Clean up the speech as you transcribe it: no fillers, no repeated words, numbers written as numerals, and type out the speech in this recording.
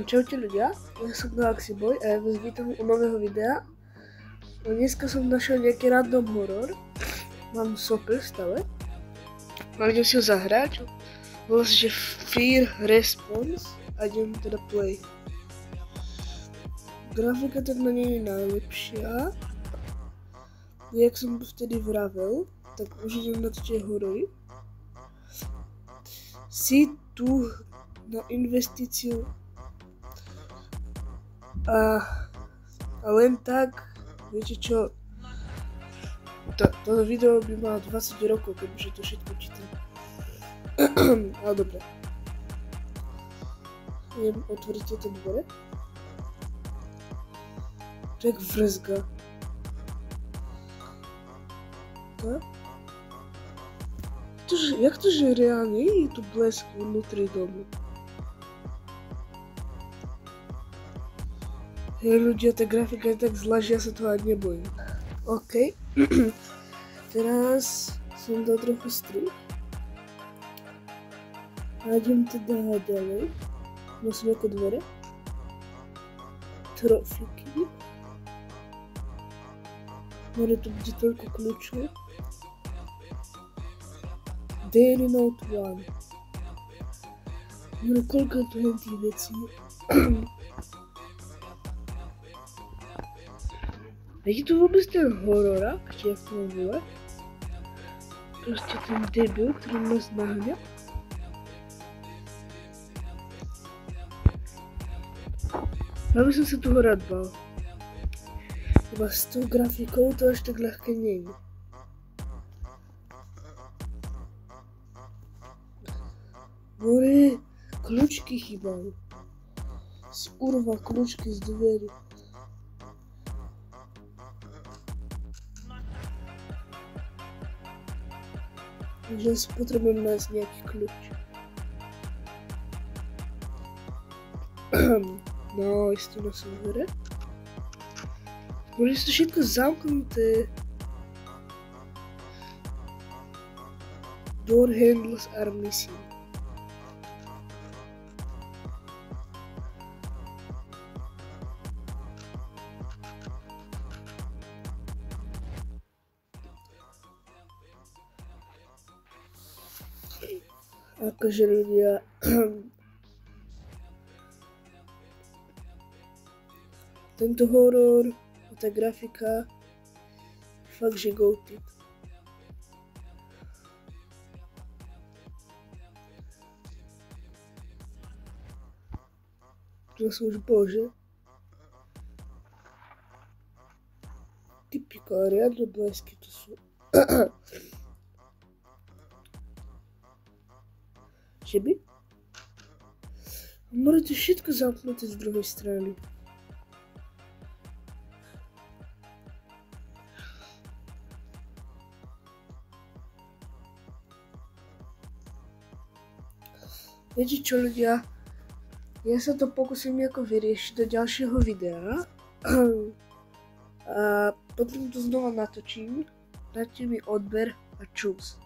Čaute ľudia, ja som Galaxyboy a ja vás vítam u nového videa. Dneska som našiel nejaký random horor. Mám sopel stále. A idem si ho zahrať. Volá sa, že Fear Response a idem teda play. Grafika teda nie je najlepšia. Jak som vtedy vravel, tak už idem na tie horory. Si tu na investíciu a len tak, viete čo, toto video by malo 20 rokov, kebyže to všetko čítam. Ale dobre. Idem otvoriť tieto dvore. Tak vrzga. Tak. Jak to, že reálne je tu blesk vnútri domu? Hej ľudia, tá grafika je tak zlá, že ja sa toho ani nebojím. OK. Teraz som dal trochu strich. A idem teda ďalej. Nosím ako dvere. Trofiky. More tu bude toľko kľúčov. Daily Note 1. More koľko tu je tých vecí. Je tu vôbec ten hororak, či jak to mám volať? Proste ten debil, ktorý nás nahňa. Ja by som sa toho rád bál. Iba s tou grafikou to až tak ľahké nie je. More, kľúčky chýbajú. Urva kľúčky z dverí. Takže si potrebujem nájsť nejaký kľúč. No, isto na servere. Môže to všetko zamknuté. Door handles are missing. Akože ľudia, tento horor, tá grafika, fakt, že goated. To som už bože. Typika, riadne blesky to sú. Že by? Môžete všetko zamknuté z druhej strany. Viete čo ľudia? Ja sa to pokúsim nejako vyriešiť do ďalšieho videa. A potom to znova natočím. Dajte mi odber a čus.